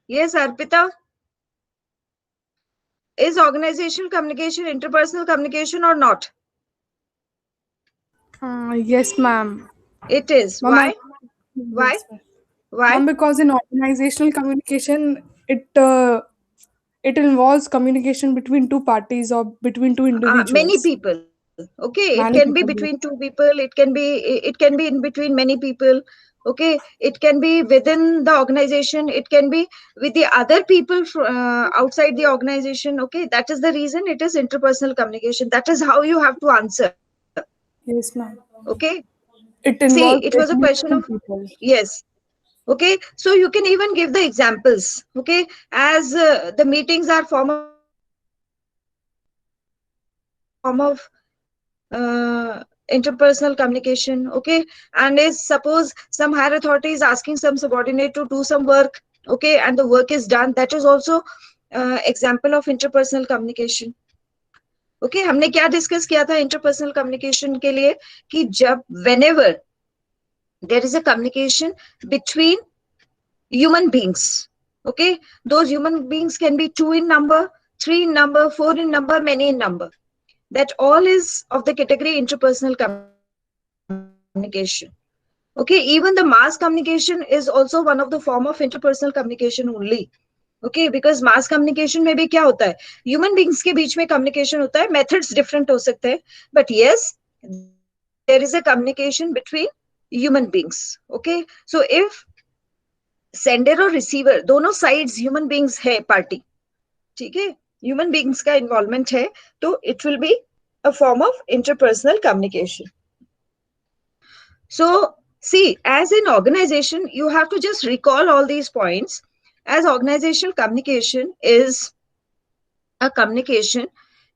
Yes, Arpita. Is organizational communication interpersonal communication or not? Yes, ma'am. It is. Ma'am, Why? Why? yes, ma'am. Why? Ma'am, because in organizational communication, it involves communication between two parties or between two Many individuals. people. Okay, it can be Many between people. two Yes. people. It can be in between many people. Okay, it can be within the organization. It can be with the other people outside the organization. Okay, that is the reason it is interpersonal communication. That is how you have to answer. Yes, ma'am. Okay, It see, it involves was a like question of meeting people. yes. Okay, so you can even give the examples. Okay, as the meetings are form of interpersonal communication. Okay, and is suppose some higher authority is asking some subordinate to do some work. Okay, and the work is done, that is also example of interpersonal communication. Okay, हमने क्या discuss किया था interpersonal communication के लिए कि जब whenever there is a communication between human beings. Okay, those human beings can be two in number, three in number, four in number, many in number. That all is of the category interpersonal communication. Okay, even the mass communication is also one of the form of interpersonal communication only. Okay, because mass communication में भी क्या होता है, human beings के बीच में communication होता है, methods different हो सकते हैं, but yes, there is a communication between human beings. Okay, so if sender और रिसीवर दोनों साइड्स ह्यूमन बींग्स है पार्टी, ठीक है, ह्यूमन बींग्स का इन्वॉल्वमेंट है, तो it will be a form of interpersonal communication. So, see, as in organization, you have to just recall all these points. As organizational communication is a communication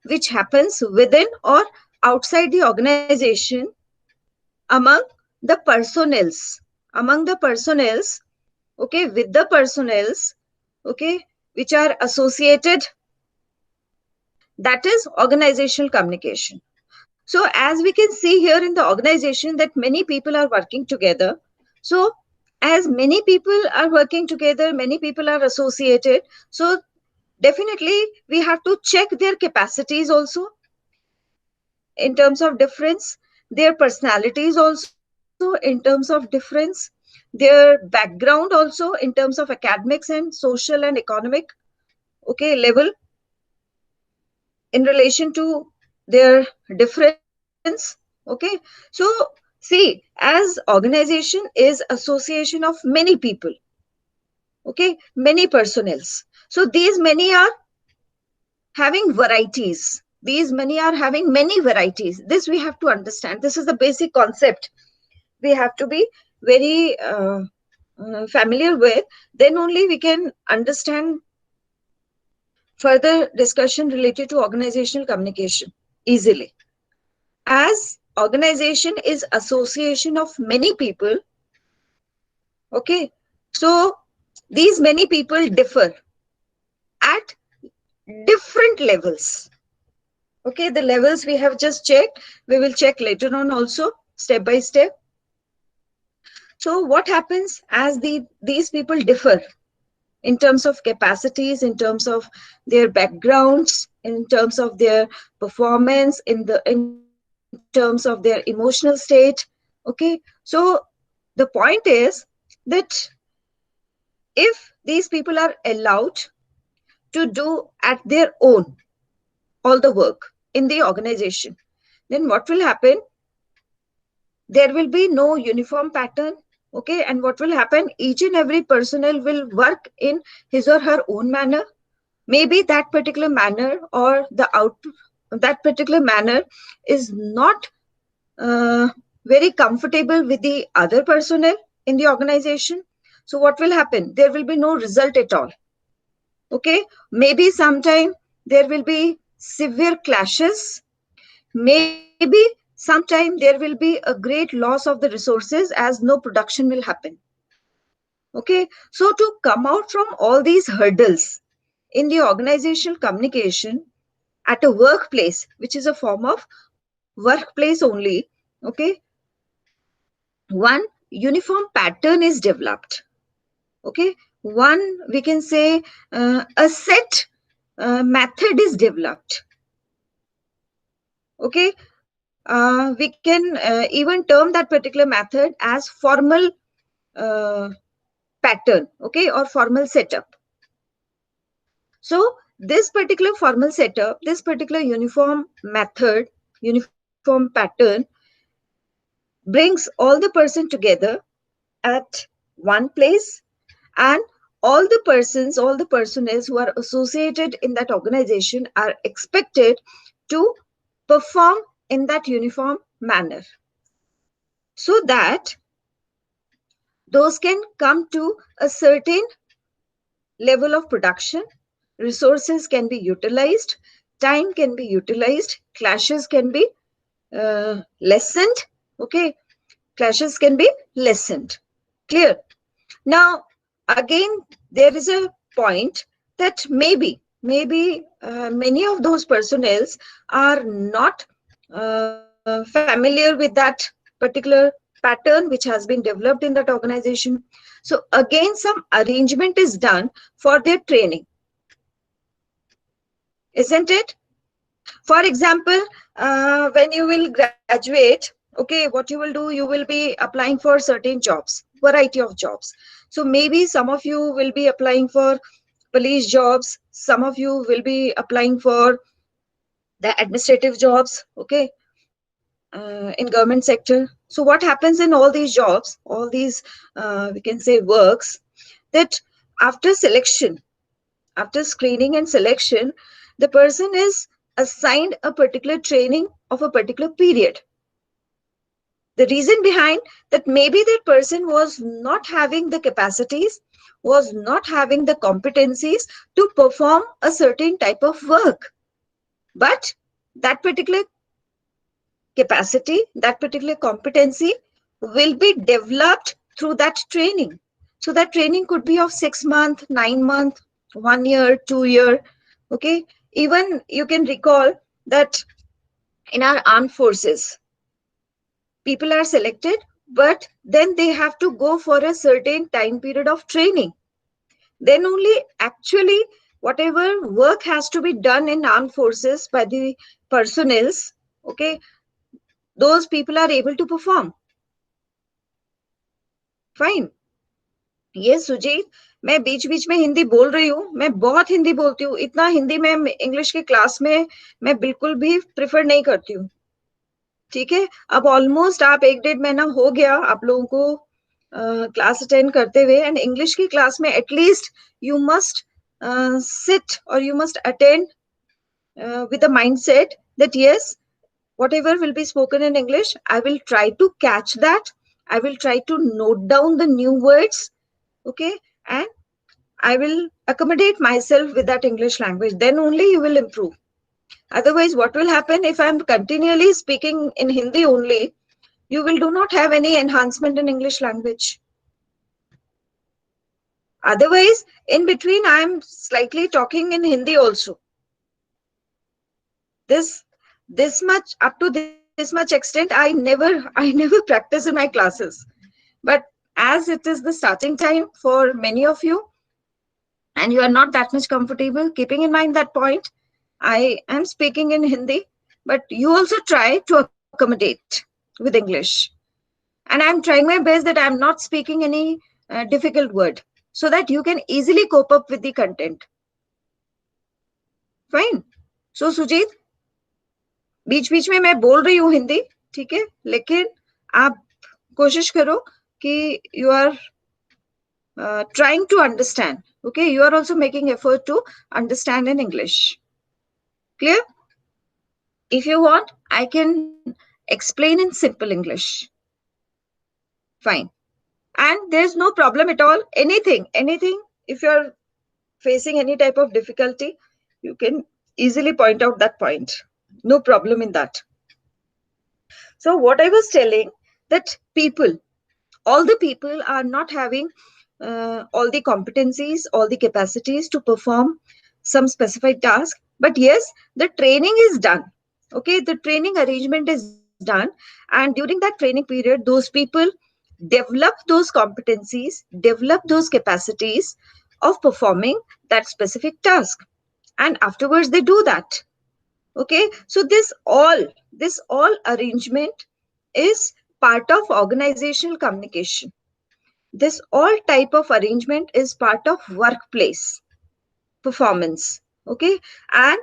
which happens within or outside the organization among the personnels, among the personnels, okay, with the personnels, okay, which are associated. That is organizational communication. So, as we can see here in the organization, that many people are working together. So, as many people are working together, many people are associated. So, definitely we have to check their capacities also in terms of difference, their personalities also in terms of difference, their background also in terms of academics and social and economic, okay, level in relation to their difference. Okay, so see, as organization is association of many people, okay, many personnels, so these many are having varieties, these many are having many varieties. This we have to understand, this is the basic concept we have to be very familiar with, then only we can understand further discussion related to organizational communication easily. As organization is association of many people, okay, so these many people differ at different levels. Okay, the levels we have just checked, we will check later on also step by step. So what happens as these people differ in terms of capacities, in terms of their backgrounds, in terms of their performance, in terms of their emotional state. Okay, so the point is that if these people are allowed to do at their own all the work in the organization, then what will happen? There will be no uniform pattern. Okay, and what will happen? Each and every personnel will work in his or her own manner. Maybe that particular manner or the out that particular manner is not uh, very comfortable with the other personnel in the organization. So what will happen? There will be no result at all. Okay, maybe sometime there will be severe clashes. Maybe sometime there will be a great loss of the resources as no production will happen. Okay, so to come out from all these hurdles in the organizational communication at a workplace, which is a form of workplace only, okay, one uniform pattern is developed. Okay, one, we can say, a set method is developed. Okay, we can even term that particular method as formal uh, pattern, okay, or formal setup. So this particular formal setup, this particular uniform method, uniform pattern brings all the person together at one place, and all the personnel who are associated in that organization are expected to perform in that uniform manner, so that those can come to a certain level of production, resources can be utilized, time can be utilized, clashes can be lessened. Okay, clashes can be lessened. Clear? Now, again, there is a point that maybe many of those personnels are not familiar with that particular pattern which has been developed in that organization. So again, some arrangement is done for their training, isn't it? For example, when you will graduate, okay, what you will do, you will be applying for certain jobs, variety of jobs. So maybe some of you will be applying for police jobs, some of you will be applying for the administrative jobs, okay, in government sector. So what happens in all these jobs, all these we can say works, that after selection, after screening and selection, the person is assigned a particular training of a particular period. The reason behind that, maybe that person was not having the capacities, was not having the competencies to perform a certain type of work. But that particular capacity, that particular competency will be developed through that training. So that training could be of 6 months, 9 months, 1 year, 2 year. Okay. Even you can recall that in our armed forces, people are selected, but then they have to go for a certain time period of training. Then only actually whatever work has to be done in armed forces by the personnels, okay, those people are able to perform. Fine. ये सुजीत, मैं बीच बीच में हिंदी बोल रही हूँ, मैं बहुत हिंदी बोलती हूँ, इतना हिंदी में इंग्लिश के क्लास में मैं बिल्कुल भी प्रेफर नहीं करती हूँ. ठीक है, अब ऑलमोस्ट आप 1-1.5 महीना हो गया आप लोगों को क्लास अटेंड करते हुए, एंड इंग्लिश की क्लास में at least you must sit or you must attend with a mindset that yes, whatever will be spoken in English, I will try to catch that, I will try to note down the new words, okay, and I will accommodate myself with that English language. Then only you will improve. Otherwise, what will happen if I'm continually speaking in Hindi only? You will do not have any enhancement in English language. Otherwise, in between, I'm slightly talking in Hindi also. This much, up to this much extent, I never practice in my classes. But as it is the starting time for many of you, and you are not that much comfortable, keeping in mind that point, I am speaking in Hindi, but you also try to accommodate with English. And I'm trying my best that I'm not speaking any difficult word, so that you can easily cope up with the content. Fine. So Sujit, बीच बीच में मैं बोल रही हूँ हिंदी, ठीक है, लेकिन आप कोशिश करो कि you are trying to understand. Okay, you are also making effort to understand in English. Clear? If you want, I can explain in simple English. Fine. And there's no problem at all. Anything, if you're facing any type of difficulty, you can easily point out that point. No problem in that. So what I was telling, that people, all the people are not having all the competencies, all the capacities to perform some specified task. But yes, the training is done. Okay, the training arrangement is done. And during that training period, those people develop those competencies, develop those capacities of performing that specific task. And afterwards, they do that. Okay, so this all arrangement is part of organizational communication. This all type of arrangement is part of workplace performance. Okay, and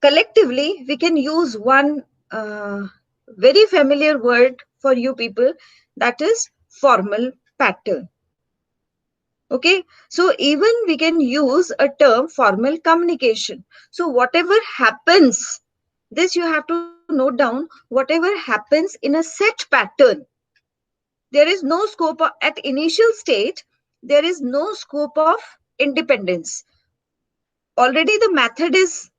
collectively we can use one very familiar word for you people, that is formal pattern. Okay, so even we can use a term formal communication. So whatever happens, this you have to note down, whatever happens in a set pattern, there is no scope at initial state, there is no scope of independence. Already the method is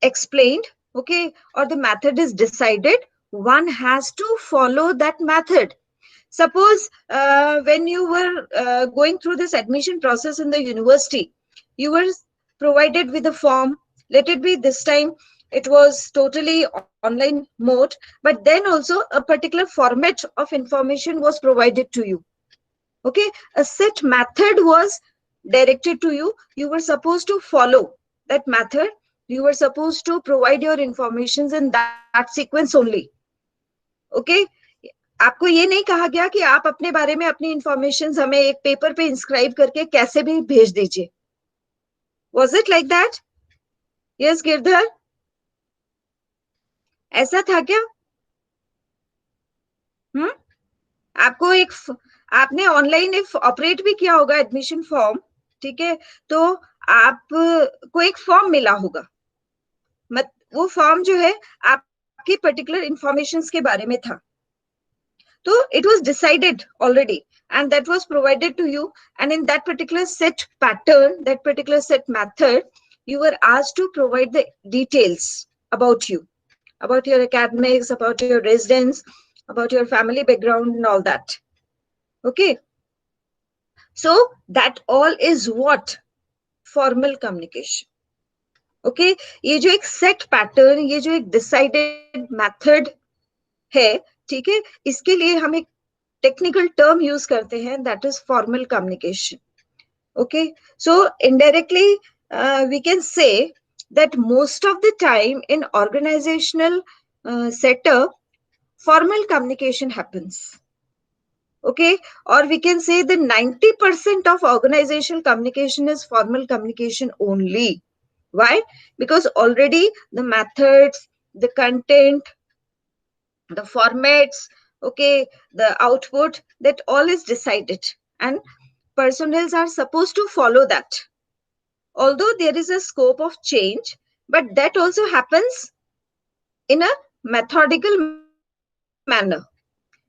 explained, okay, or the method is decided, one has to follow that method. Suppose when you were going through this admission process in the university, you were provided with a form. Let it be this time it was totally online mode, but then also a particular format of information was provided to you. Okay, a set method was directed to you. You were supposed to follow that method. You were supposed to provide your informations in that sequence only. Okay, आपको ये नहीं कहा गया कि आप अपने बारे में अपनी इंफॉर्मेशन हमें एक पेपर पे इंस्क्राइब करके कैसे भी भेज दीजिए. Was it like that? Yes, Girdhar, ऐसा था क्या? हम्म, आपको एक आपने ऑनलाइन ऑपरेट भी किया होगा एडमिशन फॉर्म, ठीक है, तो आपको एक फॉर्म मिला होगा. वो फॉर्म जो है आपकी पर्टिकुलर इंफॉर्मेशन के बारे में था. So it was decided already, and that was provided to you. And in that particular set pattern, that particular set method, you were asked to provide the details about your academics, about your residence, about your family background, and all that. Okay. So that all is what? Formal communication. Okay. ये जो एक set pattern, ये जो एक decided method है, ठीक है, इसके लिए हम एक टेक्निकल टर्म यूज करते हैं, that is formal communication. Okay, so indirectly we can say that most of the time in organizational setup, formal communication happens. Okay, or we can say that 90% of organizational communication is formal communication only. Why? Because already the methods, the content, the formats, okay, the output, that all is decided, and personnels are supposed to follow that. Although there is a scope of change, but that also happens in a methodical manner.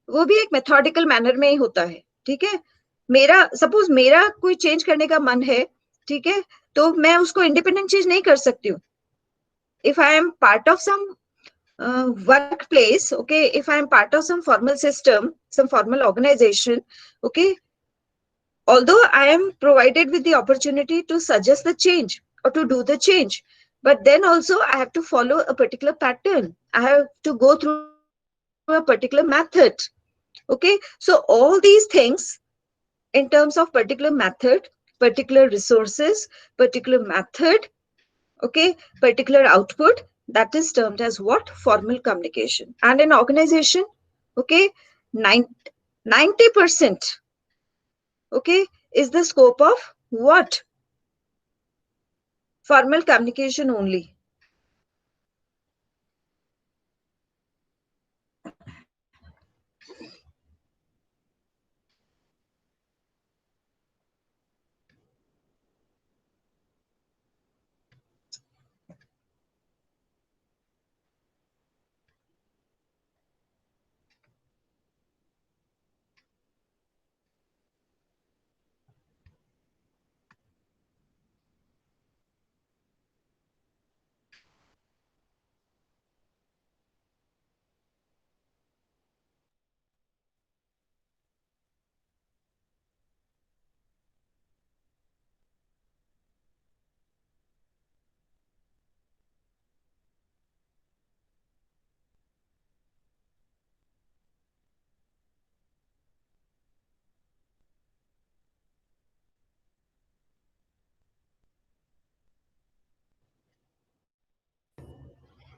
वो भी एक methodical manner में ही होता है. ठीक है, मेरा suppose मेरा कोई चेंज करने का मन है, ठीक है, तो मैं उसको इंडिपेंडेंट चेंज नहीं कर सकती हूँ. If I am part of some workplace, okay, if I am part of some formal system, some formal organization, okay, although I am provided with the opportunity to suggest the change or to do the change, but then also I have to follow a particular pattern, I have to go through a particular method. Okay, so all these things in terms of particular method, particular resources, particular method, okay, particular output, that is termed as what? Formal communication. And in organization, okay, 90%, okay, is the scope of what? Formal communication only.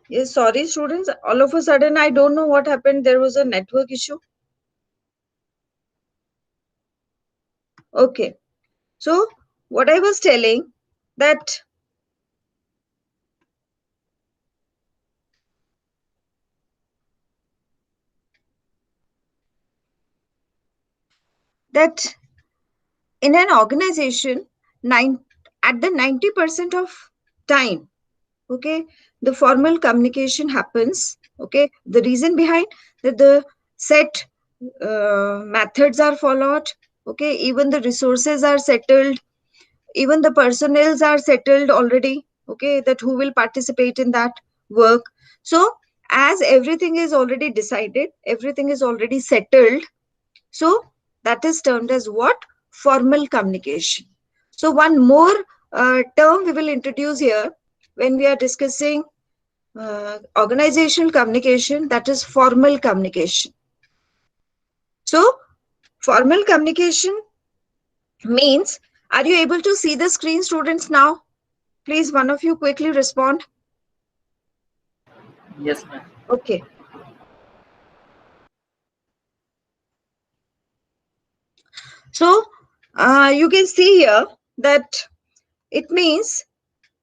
Yes, sorry, students. All of a sudden, I don't know what happened. There was a network issue. Okay. So, what I was telling that that in an organization, at the 90% of time, okay, the formal communication happens. Okay, the reason behind that the set methods are followed. Okay, even the resources are settled, even the personnels are settled already. Okay, that who will participate in that work. So as everything is already decided, everything is already settled, so that is termed as what? Formal communication. So one more term we will introduce here when we are discussing organizational communication, that is formal communication. So formal communication means, are you able to see the screen, students, now? Please, one of you quickly respond. Yes, ma'am. Okay. So you can see here that it means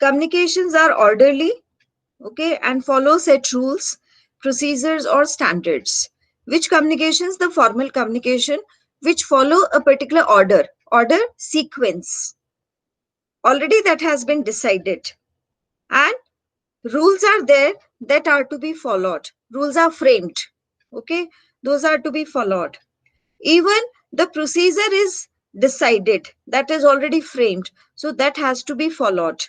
communications are orderly, okay, and follow set rules, procedures, or standards. Which communications? The formal communication, which follow a particular order sequence. Already that has been decided. And rules are there that are to be followed. Rules are framed. Okay, those are to be followed. Even the procedure is decided, that is already framed. So that has to be followed.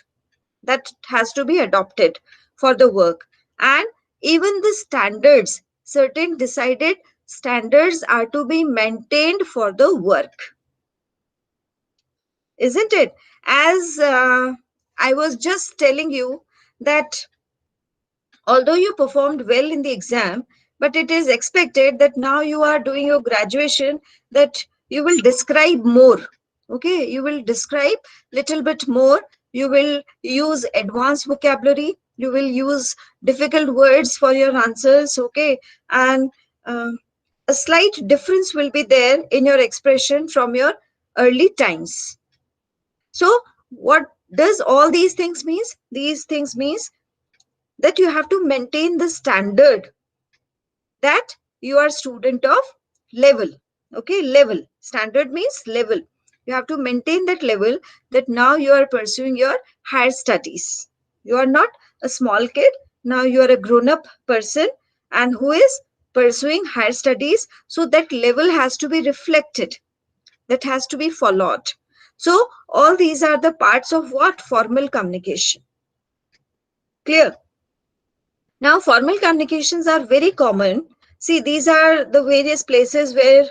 That has to be adopted for the work. And even the standards, certain decided standards are to be maintained for the work, isn't it? As I was just telling you that although you performed well in the exam, but it is expected that now you are doing your graduation, that you will describe more. Okay, you will describe little bit more. You will use advanced vocabulary. You will use difficult words for your answers. Okay, and um, a slight difference will be there in your expression from your early times. So, what does all these things means? These things means that you have to maintain the standard that you are student of level. Okay, level. Standard means level. You have to maintain that level, that now you are pursuing your higher studies. You are not a small kid. Now you are a grown up person and who is pursuing higher studies. So that level has to be reflected. That has to be followed. So all these are the parts of what? Formal communication. Clear? Now, formal communications are very common. See, these are the various places where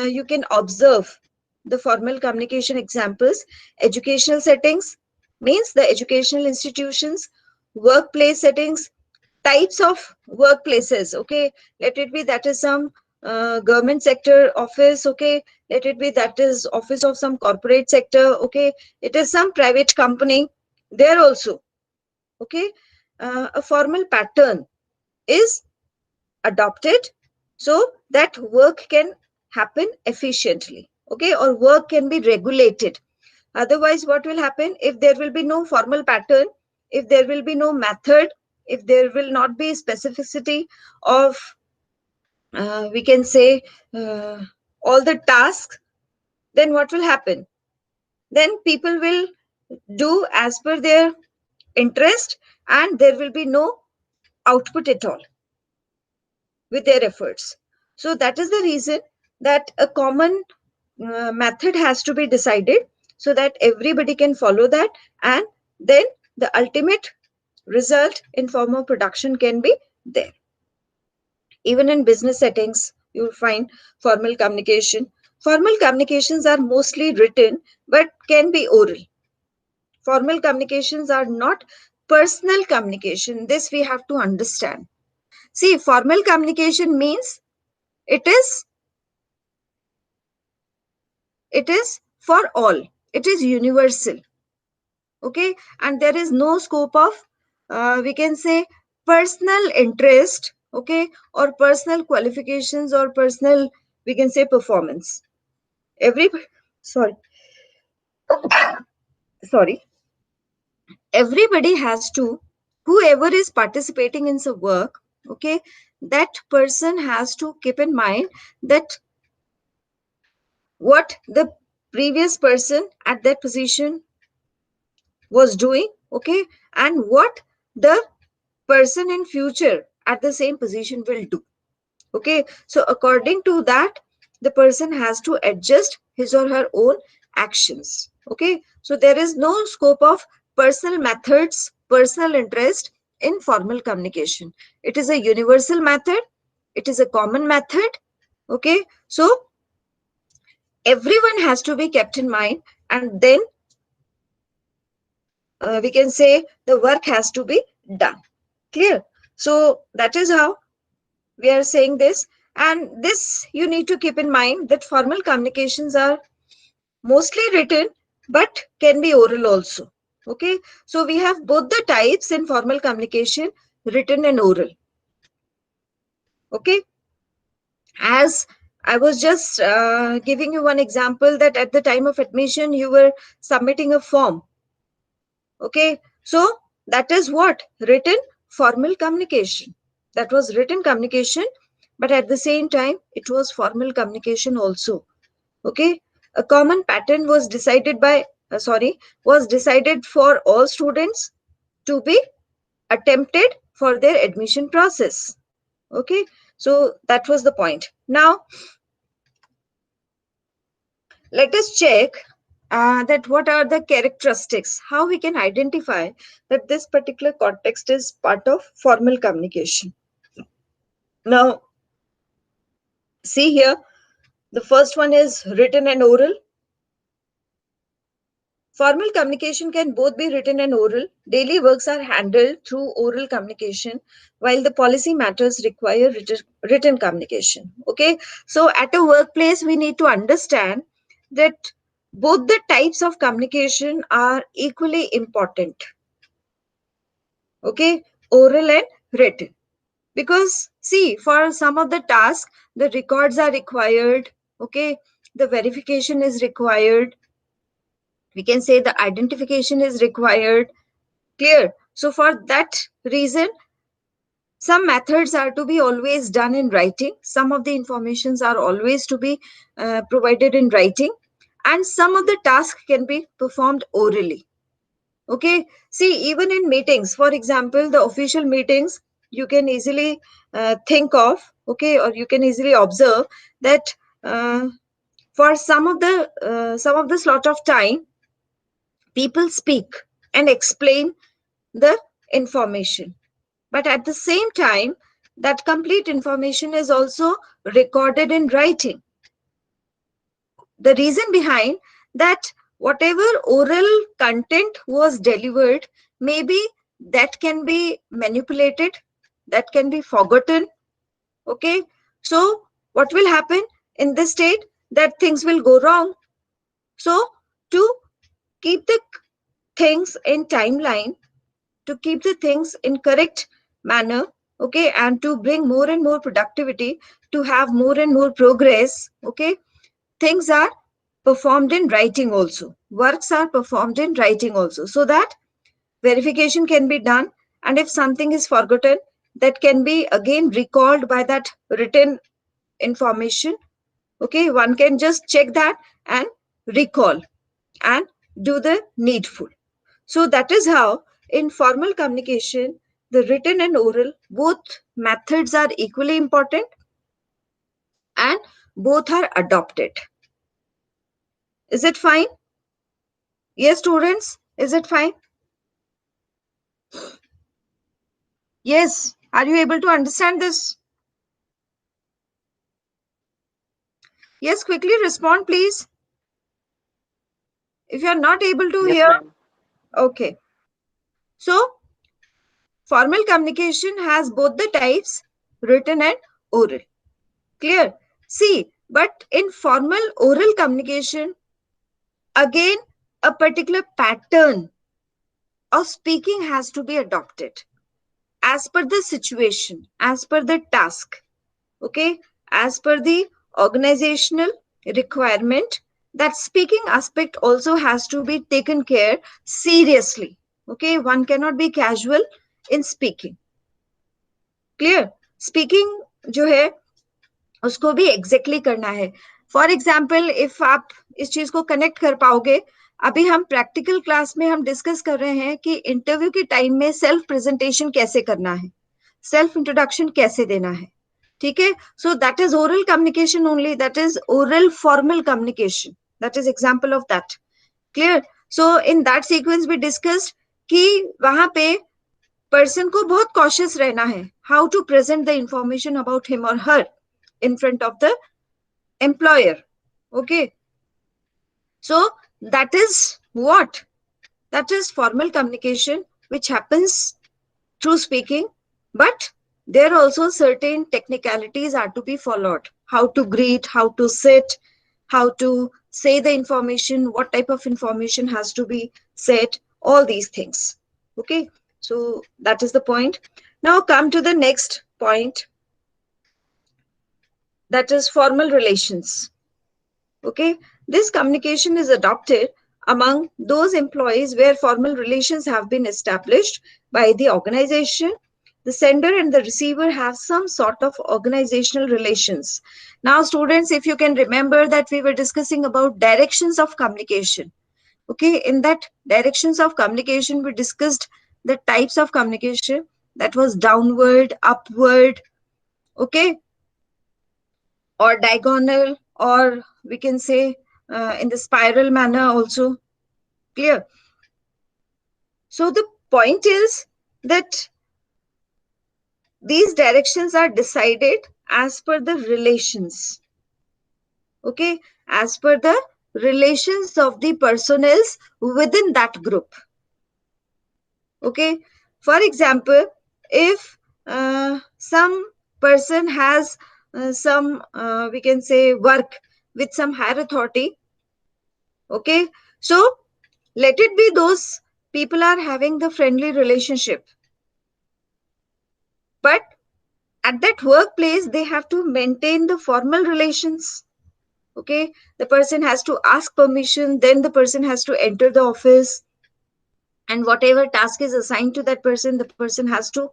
you can observe the formal communication examples. Educational settings means the educational institutions, workplace settings, types of workplaces. Okay, let it be that is some government sector office. Okay, let it be that is office of some corporate sector. Okay, it is some private company there also. Okay, a formal pattern is adopted so that work can happen efficiently, okay, or work can be regulated. Otherwise, what will happen if there will be no formal pattern, if there will be no method, if there will not be specificity of we can say all the tasks, then what will happen? Then people will do as per their interest and there will be no output at all with their efforts. So that is the reason that a common method has to be decided so that everybody can follow that, and then the ultimate result in form of production can be there. Even in business settings, you will find formal communication. Formal communications are mostly written but can be oral. Formal communications are not personal communication. This we have to understand. See, formal communication means it is it is for all, it is universal. Okay, and there is no scope of we can say personal interest, okay, or personal qualifications, or personal, we can say, performance. Every, sorry, sorry, everybody has to, whoever is participating in some work, okay, that person has to keep in mind that what the previous person at that position was doing, okay, and what the person in future at the same position will do. Okay, so according to that, the person has to adjust his or her own actions. Okay, so there is no scope of personal methods, personal interest in formal communication. It is a universal method, it is a common method. Okay, so everyone has to be kept in mind, and then we can say the work has to be done. Clear? So that is how we are saying this. And this you need to keep in mind that formal communications are mostly written but can be oral also. Okay, so we have both the types in formal communication, written and oral. Okay, as I was just giving you one example, that at the time of admission you were submitting a form. Okay, so that is what? Written formal communication. That was written communication, but at the same time, it was formal communication also. Okay, a common pattern was decided by, was decided for all students to be attempted for their admission process. Okay, so that was the point. Now, let us check that what are the characteristics, how we can identify that this particular context is part of formal communication. Now, see here, the first one is written and oral. Formal communication can both be written and oral. Daily works are handled through oral communication, while the policy matters require written communication. Okay, so at a workplace, we need to understand that both the types of communication are equally important. Okay, oral and written. Because, see, for some of the tasks, the records are required. Okay, the verification is required. We can say the identification is required. Clear? So for that reason, some methods are to be always done in writing. Some of the informations are always to be provided in writing, and some of the tasks can be performed orally. Okay. See, even in meetings, for example, the official meetings, you can easily think of, okay, or you can easily observe that uh, for some of the slot of time, people speak and explain the information, but at the same time, that complete information is also recorded in writing. The reason behind that, whatever oral content was delivered, maybe that can be manipulated, that can be forgotten. Okay, so what will happen in this state? That things will go wrong. So to keep the things in timeline, to keep the things in correct manner, okay, and to bring more and more productivity, to have more and more progress, okay, things are performed in writing also, works are performed in writing also, so that verification can be done, and if something is forgotten, that can be again recalled by that written information. Okay, one can just check that and recall and do the needful. So that is how in formal communication, the written and oral, both methods are equally important and both are adopted. Is it fine? Yes, students, is it fine? Yes. Are you able to understand this? Yes, quickly respond, please. If you are not able to Yes, hear, ma'am. okay. So, formal communication has both the types, written and oral. Clear? See, but in formal oral communication, again, a particular pattern of speaking has to be adopted. as per the situation, as per the task, okay, as per the organizational requirement. That speaking aspect also has to be taken care seriously. Okay, one cannot be casual in speaking. Clear? Speaking जो है उसको भी exactly करना है. For example if आप इस चीज को कनेक्ट कर पाओगे, अभी हम प्रैक्टिकल क्लास में हम डिस्कस कर रहे हैं कि इंटरव्यू के टाइम में सेल्फ प्रेजेंटेशन कैसे करना है, सेल्फ इंट्रोडक्शन कैसे देना है. ठीक है, so that is oral communication only, that is oral formal communication, that is example of that. Clear? So in that sequence we discussed कि वहां पे पर्सन को बहुत कॉशियस रहना है, how to present the information about him और her in front of the employer. Okay, so that is what, that is formal communication which happens through speaking, but there also certain technicalities are to be followed, how to greet, how to sit, how to say the information, what type of information has to be said, all these things. Okay, so that is the point. Now come to the next point, that is formal relations. Okay, this communication is adopted among those employees where formal relations have been established by the organization. The sender and the receiver have some sort of organizational relations. Now, students, if you can remember that we were discussing about directions of communication. Okay, in that directions of communication, we discussed the types of communication, that was downward, upward, okay, or diagonal, or we can say in the spiral manner also. Clear? So the point is that these directions are decided as per the relations. Okay, as per the relations of the personnel within that group. Okay, for example, if some person has some we can say work with some higher authority, okay, so let it be those people are having the friendly relationship, but at that workplace they have to maintain the formal relations. Okay, the person has to ask permission, then the person has to enter the office, and whatever task is assigned to that person, the person has to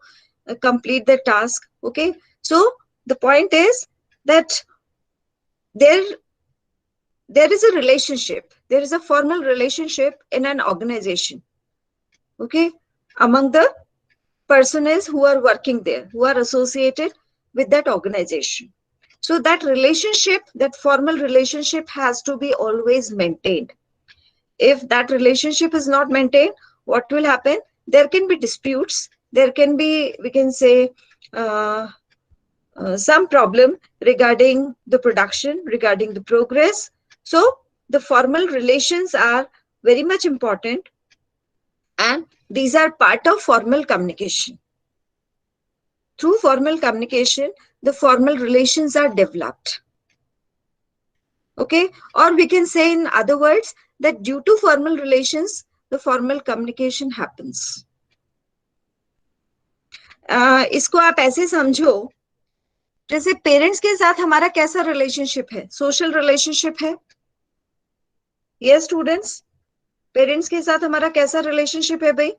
complete the task. Okay, so the point is that there is a relationship, there is a formal relationship in an organization, okay, among the personnel who are working there, who are associated with that organization. So that relationship, that formal relationship has to be always maintained. If that relationship is not maintained, what will happen? There can be disputes, there can be, we can say, some problem regarding the production, regarding the progress. So the formal relations are very much important, and these are part of formal communication. Through formal communication, the formal relations are developed. Okay, or we can say in other words that due to formal relations, the formal communication happens. इसको आप ऐसे समझो जैसे parents के साथ हमारा कैसा relationship है, सोशल रिलेशनशिप है. यस स्टूडेंट्स, पेरेंट्स के साथ हमारा कैसा रिलेशनशिप है भाई?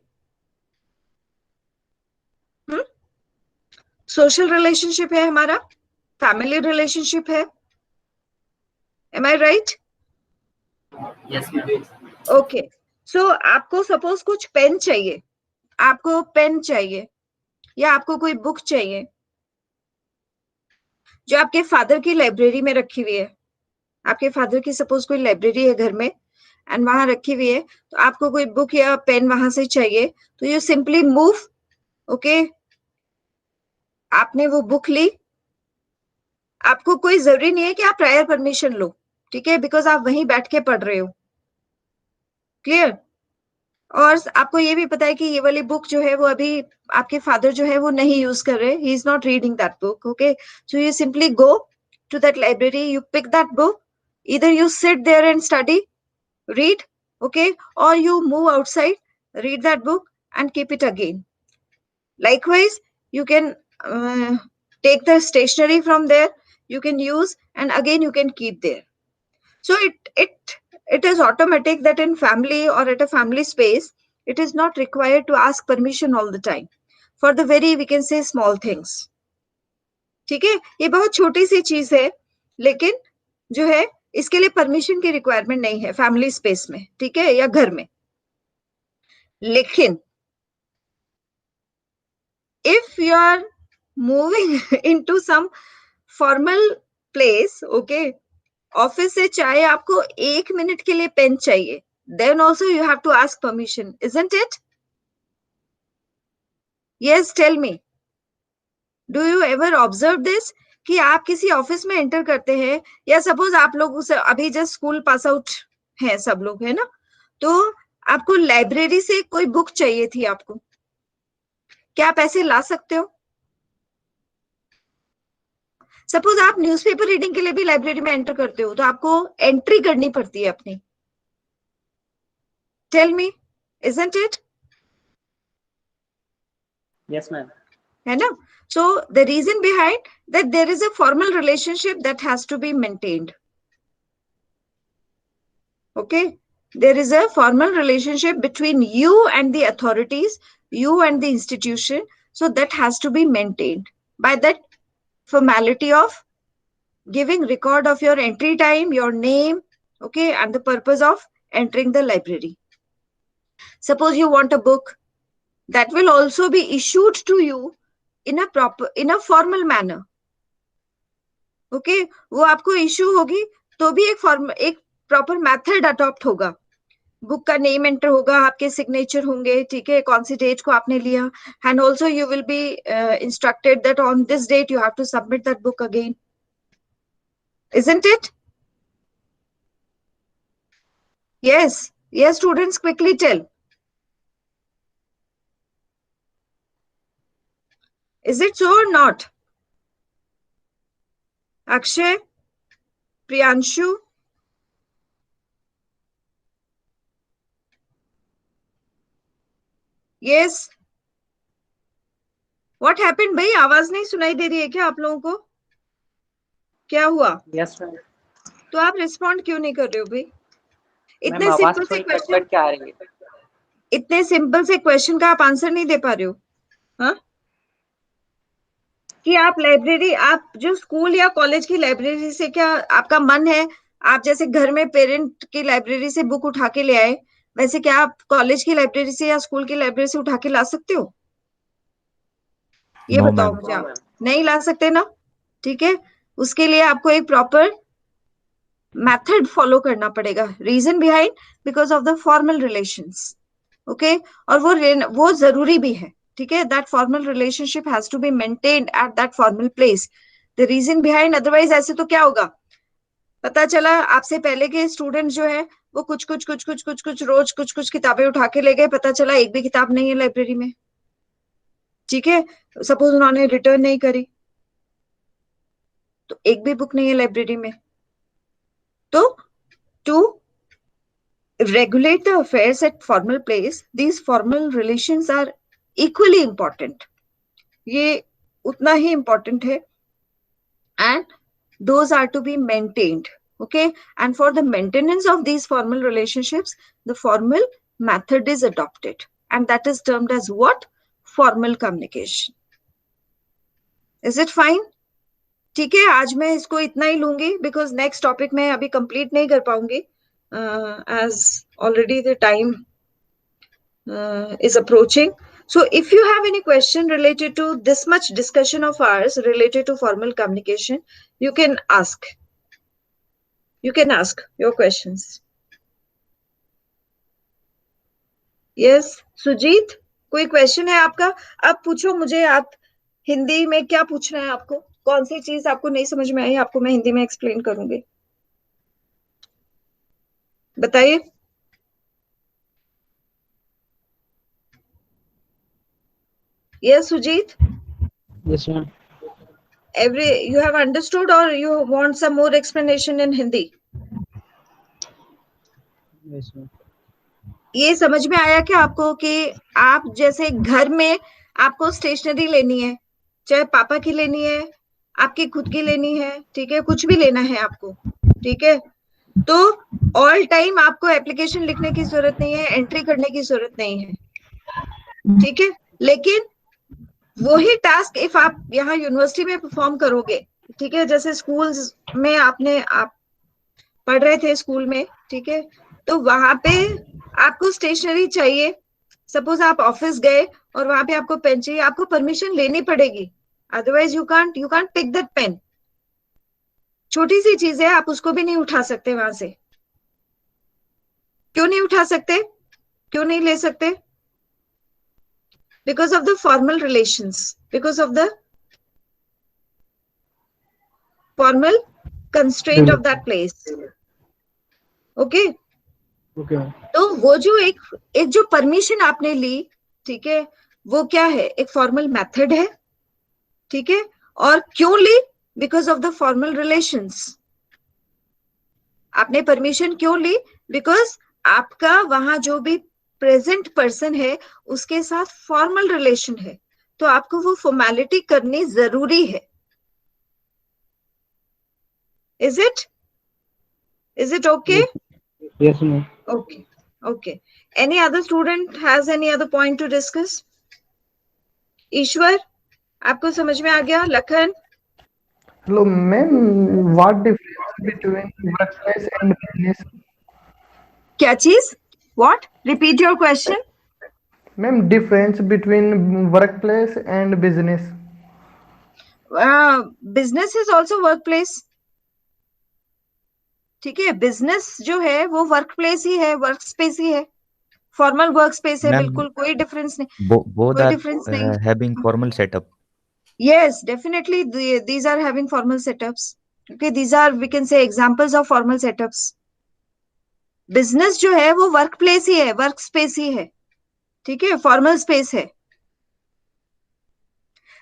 सोशल रिलेशनशिप है हमारा, फैमिली रिलेशनशिप है. एम आई राइट? ओके, सो आपको सपोज कुछ पेन चाहिए, आपको पेन चाहिए या आपको कोई बुक चाहिए जो आपके फादर की लाइब्रेरी में रखी हुई है. आपके फादर की सपोज कोई लाइब्रेरी है घर में एंड वहां रखी हुई है, तो आपको कोई बुक या पेन वहां से चाहिए, तो यू सिंपली मूव. ओके, आपने वो बुक ली, आपको कोई जरूरी नहीं है कि आप प्रायर परमिशन लो, ठीक है, बिकॉज आप वहीं बैठ के पढ़ रहे हो. क्लियर? और आपको ये भी पता है कि ये वाली बुक जो है वो अभी आपके फादर जो है वो नहीं यूज कर रहे, he is not reading that book. Okay, so you simply go to that library, you pick that book, either you sit there and study, read, okay, or you move outside, read that book and keep it again. Likewise, you can take the stationery from there, you can use, and again you can keep there. So it is automatic that in family or at a family space, it is not required to ask permission all the time for the very, we can say, small things. ठीक है, ये बहुत छोटी सी चीज है, लेकिन जो है इसके लिए परमिशन की रिक्वायरमेंट नहीं है फैमिली स्पेस में, ठीक है, या घर में. लेकिन if you are moving into some formal place, okay, office से चाहे आपको 1 मिनट के लिए पेन चाहिए, then also you have to ask permission, isn't it? Yes, tell me, do you ever observe this कि आप किसी ऑफिस में एंटर करते हैं, या सपोज आप लोग उस अभी जस्ट स्कूल पास आउट हैं सब लोग, है ना, तो आपको लाइब्रेरी से कोई बुक चाहिए थी आपको, क्या आप ऐसे ला सकते हो? सपोज आप न्यूज़पेपर रीडिंग के लिए भी लाइब्रेरी में एंटर करते हो, तो आपको एंट्री करनी पड़ती है अपनी. Tell me, isn't it? Yes, ma'am. है ना? So the reason behind that, there is a formal relationship that has to be maintained. Okay, there is a formal relationship between you and the authorities, you and the institution, so that has to be maintained by that formality of giving record of your entry time, your name, okay, and the purpose of entering the library. Suppose you want a book, that will also be issued to you in a formal manner. Okay, वो आपको issue होगी तो भी एक proper method adopt होगा, book का name enter होगा, आपके सिग्नेचर होंगे, ठीक है, कौन सी डेट को आपने लिया, and also you will be instructed that on this date you have to submit that book again. Isn't it? Yes, yes, students, quickly tell. Is it so or not? Akshay, Priyanshu? Yes. What happened भाई, आवाज नहीं सुनाई दे रही है क्या आप लोगों को? क्या हुआ? Yes, ma'am. तो आप रिस्पॉन्ड क्यों नहीं कर रहे हो भाई? मैम आवाज थोड़ी कट कट के आ रही है. इतने सिंपल से क्वेश्चन का आप आंसर नहीं दे पा रहे हो? हाँ, कि आप लाइब्रेरी, आप जो स्कूल या कॉलेज की लाइब्रेरी से क्या आपका मन है, आप जैसे घर में पेरेंट की लाइब्रेरी से बुक उठा के ले आए, वैसे क्या आप कॉलेज की लाइब्रेरी से या स्कूल की लाइब्रेरी से उठा के ला सकते हो? ये No, बताओ ma'am. मुझे. आप नहीं ला सकते ना, ठीक है, उसके लिए आपको एक प्रॉपर मेथड फॉलो करना पड़ेगा. Reason behind, because of the formal relations. Okay, और वो जरूरी भी है, ठीक है, that formal relationship has to be maintained at that formal place. The reason behind, otherwise ऐसे तो क्या होगा, पता चला आपसे पहले के स्टूडेंट जो है वो कुछ रोज कुछ किताबें उठा के ले गए, पता चला एक भी किताब नहीं है लाइब्रेरी में, ठीक है, सपोज उन्होंने रिटर्न नहीं करी, तो एक भी बुक नहीं है लाइब्रेरी में. तो to regulate the affairs at formal place, these formal relations are equally important. ये उतना ही important है, and those are to be maintained. Okay, and for the maintenance of these formal relationships, the formal method is adopted, and that is termed as what? Formal communication. Is it fine? ठीक है, आज मैं इसको इतना ही लूंगी, because next topic मैं अभी complete नहीं कर पाऊंगी, as already the time is approaching. So if you have any question related to this much discussion of ours related to formal communication, you can ask. You can ask your questions. Yes, Sujit, कोई question है आपका? आप पूछो मुझे, आप हिंदी में क्या पूछना है आपको, कौन सी चीज आपको नहीं समझ में आई, आपको मैं हिंदी में एक्सप्लेन करूंगी, बताइए. Yes, Sujit? Yes, ma'am. You have understood, or you want some more explanation in Hindi? Yes, ma'am. ये समझ में आया क्या आपको कि आप जैसे घर में आपको स्टेशनरी लेनी है, चाहे पापा की लेनी है, आपकी खुद की लेनी है, ठीक है, कुछ भी लेना है आपको, ठीक है, तो ऑल टाइम आपको एप्लीकेशन लिखने की जरूरत नहीं है, एंट्री करने की जरूरत नहीं है, ठीक है। लेकिन वही टास्क इफ आप यहाँ यूनिवर्सिटी में परफॉर्म करोगे, ठीक है, जैसे स्कूल्स में आप पढ़ रहे थे स्कूल में, ठीक है, तो वहां पे आपको स्टेशनरी चाहिए, सपोज आप ऑफिस गए और वहां पे आपको पेन चाहिए, आपको परमिशन लेनी पड़ेगी, otherwise you can't pick that pen. छोटी सी चीज है, आप उसको भी नहीं उठा सकते वहां से। क्यों नहीं उठा सकते, क्यों नहीं ले सकते? Because of the formal relations, because of the formal constraint of that place. Okay, okay. तो वो जो एक एक जो परमिशन आपने ली, ठीक है, वो क्या है, एक फॉर्मल मेथड है, ठीक है। और क्यों ली? Because of the formal relations. आपने परमिशन क्यों ली? बिकॉज आपका वहां जो भी प्रेजेंट पर्सन है उसके साथ फॉर्मल रिलेशन है, तो आपको वो फॉर्मेलिटी करनी जरूरी है। Is it okay? Yes, ma'am. Okay, okay. Any other student has any other point to discuss? ईश्वर, आपको समझ में आ गया? Lakhan, Hello, ma'am. What difference between workplace and business? क्या चीज? What? Repeat your question. Ma'am, difference between workplace and business. Business is also workplace. ठीक है, business जो है वो वर्क प्लेस ही है, वर्क स्पेस ही है, फॉर्मल वर्क स्पेस है, Ma'am, बिल्कुल कोई डिफरेंस नहीं, both कोई are डिफरेंस नहीं। having formal setup. Yes, definitely these are having formal setups. Okay, these are, we can say, examples of formal setups. Business जो है वो वर्क प्लेस ही है, वर्क स्पेस ही है, ठीक है, फॉर्मल स्पेस है।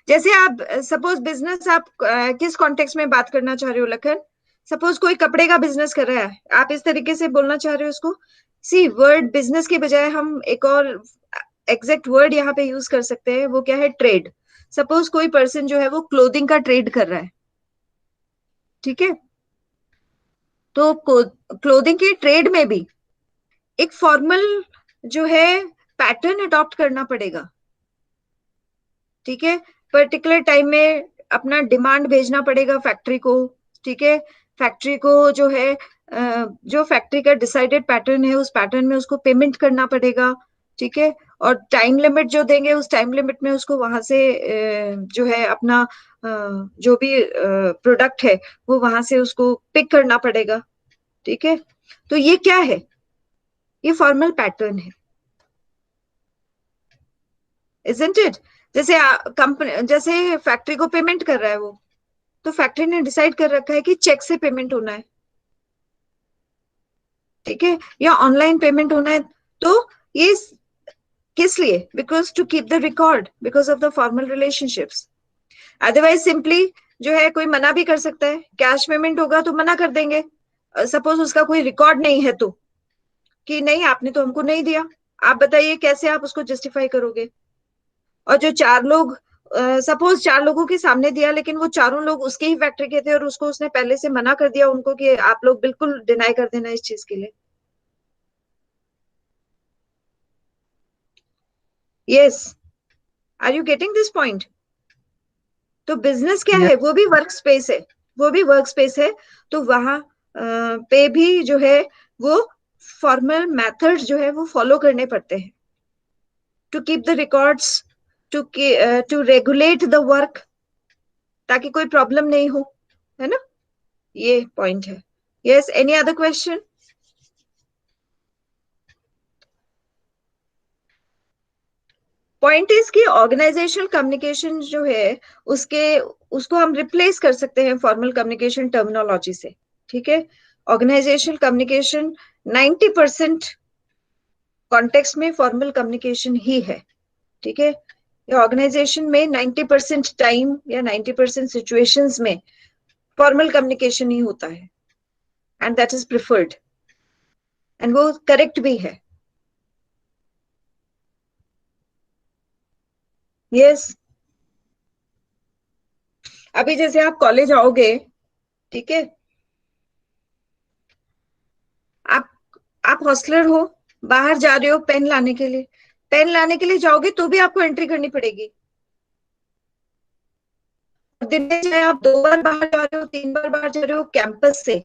जैसे आप सपोज बिजनेस, आप किस कॉन्टेक्स्ट में बात करना चाह रहे हो लखन? सपोज कोई कपड़े का बिजनेस कर रहा है, आप इस तरीके से बोलना चाह रहे हो उसको? सी, वर्ड बिजनेस के बजाय हम एक और एग्जैक्ट वर्ड यहाँ पे यूज कर सकते हैं, वो क्या है? ट्रेड। सपोज कोई पर्सन जो है वो क्लोथिंग का ट्रेड कर रहा है, ठीक है, तो क्लोथिंग के ट्रेड में भी एक फॉर्मल जो है पैटर्न अडॉप्ट करना पड़ेगा, ठीक है, पर्टिकुलर टाइम में अपना डिमांड भेजना पड़ेगा फैक्ट्री को, ठीक है, फैक्ट्री को जो है जो फैक्ट्री का डिसाइडेड पैटर्न है उस पैटर्न में उसको पेमेंट करना पड़ेगा, ठीक है, और टाइम लिमिट जो देंगे उस टाइम लिमिट में उसको वहां से जो है अपना जो भी प्रोडक्ट है वो वहां से उसको पिक करना पड़ेगा, ठीक है। तो ये क्या है? ये फॉर्मल पैटर्न है, इजंट इट? जैसे कंपनी, जैसे फैक्ट्री को पेमेंट कर रहा है वो, तो फैक्ट्री ने डिसाइड कर रखा है कि चेक से पेमेंट होना है, ठीक है, या ऑनलाइन पेमेंट होना है। तो ये किस लिए? Because to keep the record, because of the formal relationships. Otherwise simply जो है कोई मना भी कर सकता है, कैश पेमेंट होगा तो मना कर देंगे, सपोज उसका कोई रिकॉर्ड नहीं है तो, कि नहीं आपने तो हमको नहीं दिया। आप बताइए कैसे आप उसको जस्टिफाई करोगे? और जो चार लोग, सपोज चार लोगों के सामने दिया, लेकिन वो चारों लोग उसके ही फैक्ट्री के थे और उसको उसने पहले से मना कर दिया उनको कि आप लोग बिल्कुल डिनाई कर देना इस चीज के लिए। Yes, are you getting this point? तो बिजनेस क्या है? वो भी वर्क स्पेस है, वो भी वर्क स्पेस है, तो वहां पे भी जो है वो फॉर्मल मेथड्स जो है वो फॉलो करने पड़ते हैं, to keep the records, to regulate the work, ताकि कोई प्रॉब्लम नहीं हो, है ना? ये पॉइंट है। Yes, any other question? Point is कि ऑर्गेनाइजेशनल कम्युनिकेशन जो है उसके उसको हम रिप्लेस कर सकते हैं फॉर्मल कम्युनिकेशन टर्मिनोलॉजी से, ठीक है। ऑर्गेनाइजेशनल कम्युनिकेशन 90% कॉन्टेक्स्ट में फॉर्मल कम्युनिकेशन ही है, ठीक है। ऑर्गेनाइजेशन में 90% टाइम या 90% सिचुएशंस में फॉर्मल कम्युनिकेशन ही होता है, and that is preferred, and वो करेक्ट भी है। यस, अभी जैसे आप कॉलेज आओगे, ठीक है, आप आप हॉस्टलर हो, बाहर जा रहे हो पेन लाने के लिए, पेन लाने के लिए जाओगे तो भी आपको एंट्री करनी पड़ेगी। दिन में चाहे आप 2 बार बाहर जा रहे हो, 3 बार बाहर जा रहे हो कैंपस से,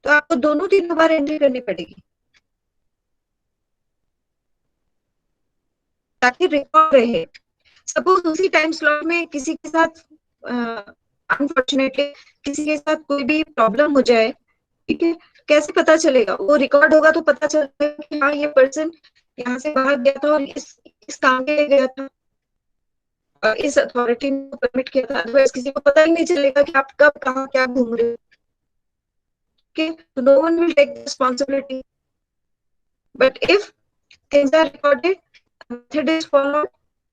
तो आपको दोनों तीनों बार एंट्री करनी पड़ेगी ताकि रिकॉर्ड रहे। सपोज उसी टाइम स्लॉट में किसी के साथ अनफॉर्चुनेटली किसी के साथ कोई भी प्रॉब्लम हो जाए, ठीक है, कैसे पता चलेगा? वो रिकॉर्ड होगा तो पता चलेगा कि हाँ ये पर्सन यहाँ से बाहर गया था और इस काम के लिए गया था और इस अथॉरिटी ने परमिट किया था। अदरवाइज किसी को पता ही नहीं चलेगा कि आप कब कहाँ क्या घूम रहे हो। Okay, so no one will take the responsibility. But if things are recorded, method is followed,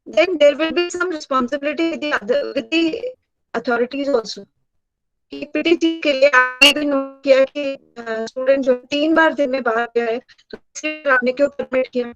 then there will be some responsibility with the authorities also. कि पीटी चीज के लिए आपने भी नोट किया कि स्टूडेंट जो 3 बार दिन में बाहर गया है, तो इसलिए आपने क्यों परमिट किया?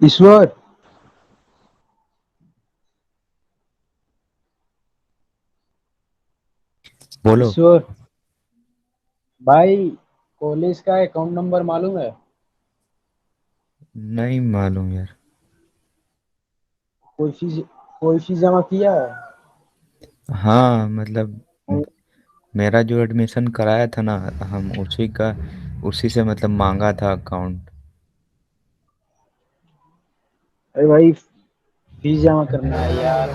ईश्वर, बोलो। ईश्वर भाई, कॉलेज का अकाउंट नंबर मालूम है? नहीं मालूम यार। कोई फीस कोई फीस जमा किया है? हाँ मतलब मेरा जो एडमिशन कराया था ना, हम उसी से मतलब मांगा था अकाउंट। अरे भाई, फीस जमा करना है यार।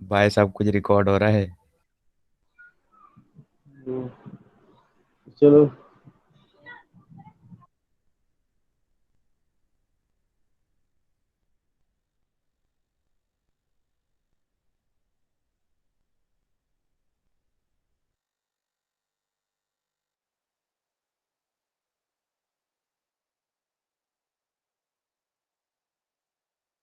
भाई साहब कुछ रिकॉर्ड हो रहा है? चलो